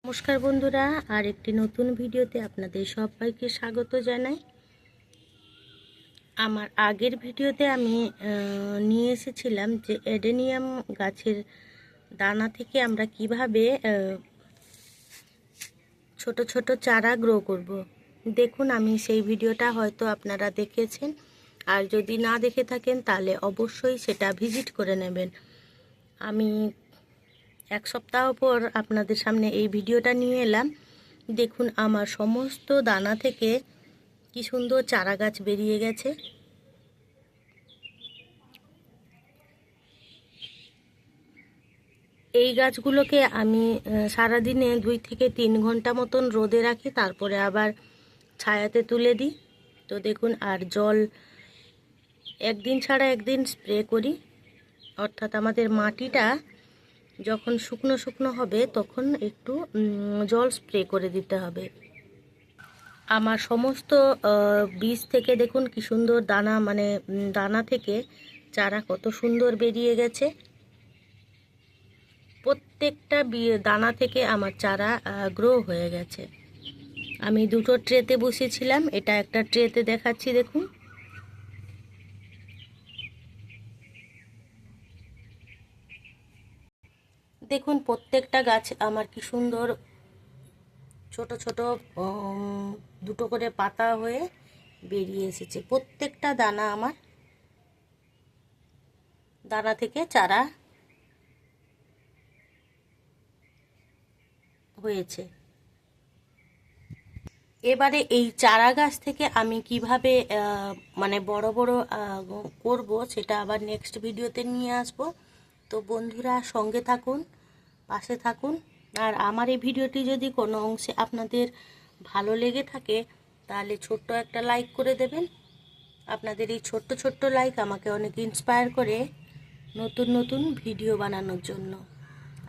নমস্কার বন্ধুরা, আর একটি নতুন ভিডিওতে আপনাদের সবাইকে স্বাগত জানাই। আমার আগের ভিডিওতে আমি নিয়ে এসেছিলাম যে অ্যাডেনিয়াম গাছের দানা থেকে আমরা কিভাবে ছোট ছোট চারা গ্রো করব। দেখুন, আমি সেই ভিডিওটা হয়তো আপনারা দেখেছেন, আর যদি না দেখে থাকেন তাহলে অবশ্যই সেটা ভিজিট করে নেবেন। আমি এক সপ্তাহ পর আপনাদের সামনে এই ভিডিওটা নিয়ে এলাম। দেখুন, আমার সমস্ত দানা থেকে কি সুন্দর চারা গাছ বেরিয়ে গেছে। এই গাছগুলোকে আমি সারাদিনে 2 থেকে 3 ঘন্টা মতন রোদে রাখি, তারপরে আবার ছায়াতে তুলে দিই। তো দেখুন, আর জল একদিন ছাড়া একদিন স্প্রে করি, অর্থাৎ আমাদের মাটিটা যখন শুকনো শুকনো হবে তখন একটু জল স্প্রে করে দিতে হবে। আমার সমস্ত বীজ থেকে দেখুন কি সুন্দর দানা, মানে দানা থেকে চারা কত সুন্দর বেরিয়ে গেছে। প্রত্যেকটা দানা থেকে আমার চারা গ্রো হয়ে গেছে। আমি দুটো ট্রেতে বসিয়েছিলাম, এটা একটা ট্রেতে দেখাচ্ছি। দেখুন, দেখুন প্রত্যেকটা গাছ আমার কি সুন্দর ছোট ছোট দুটো করে পাতা হয়ে বেরিয়ে এসেছে। প্রত্যেকটা দানা আমার দানা থেকে চারা হয়েছে। এবারে এই চারা গাছ থেকে আমি কিভাবে মানে বড় বড় করব সেটা আবার নেক্সট ভিডিওতে নিয়ে আসব। তো বন্ধুরা, সঙ্গে থাকুন, পাশে থাকুন। আর আমার এই ভিডিওটি যদি কোনো অংশে আপনাদের ভালো লেগে থাকে তাহলে ছোট্ট একটা লাইক করে দেবেন। আপনাদের এই ছোট্ট ছোট্ট লাইক আমাকে অনেক ইন্সপায়ার করে নতুন নতুন ভিডিও বানানোর জন্য।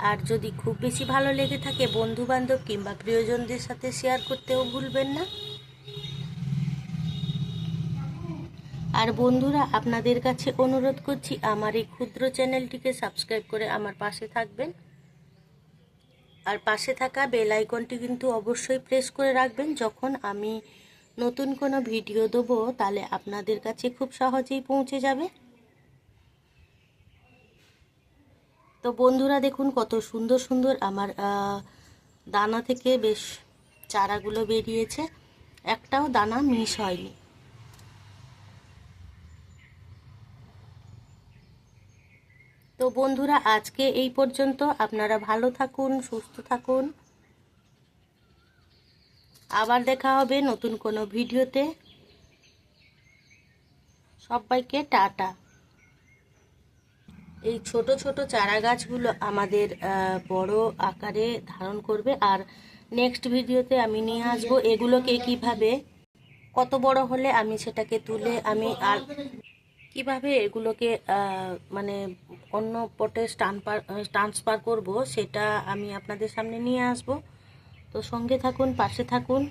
আর যদি খুব বেশি ভালো লেগে থাকে, বন্ধু বান্ধব কিংবা প্রিয়জনদের সাথে শেয়ার করতেও ভুলবেন না। আর বন্ধুরা, আপনাদের কাছে অনুরোধ করছি আমার এই ক্ষুদ্র চ্যানেলটিকে সাবস্ক্রাইব করে আমার পাশে থাকবেন। আর পাশে থাকা বেল আইকনটি কিন্তু অবশ্যই প্রেস করে রাখবেন। যখন আমি নতুন কোনো ভিডিও দেবো তাহলে আপনাদের কাছে খুব সহজেই পৌঁছে যাবে। তো বন্ধুরা, দেখুন কত সুন্দর সুন্দর আমার দানা থেকে বেশ চারাগুলো বেরিয়েছে, একটাও দানা মিস হয়নি। তো বন্ধুরা, আজকে এই পর্যন্ত। আপনারা ভালো থাকুন, সুস্থ থাকুন। আবার দেখা হবে নতুন কোনো ভিডিওতে। সবাইকে টাটা। এই ছোট ছোট চারা গাছগুলো আমাদের বড় আকারে ধারণ করবে, আর নেক্সট ভিডিওতে আমি নিয়ে আসবো এগুলোকে কিভাবে, কত বড় হলে আমি সেটাকে তুলে আমি আর কিভাবে এগুলোকে মানে অন্য পটে ট্রান্সফার করব সেটা আমি আপনাদের সামনে নিয়ে আসব। তো সঙ্গে থাকুন, পাশে থাকুন।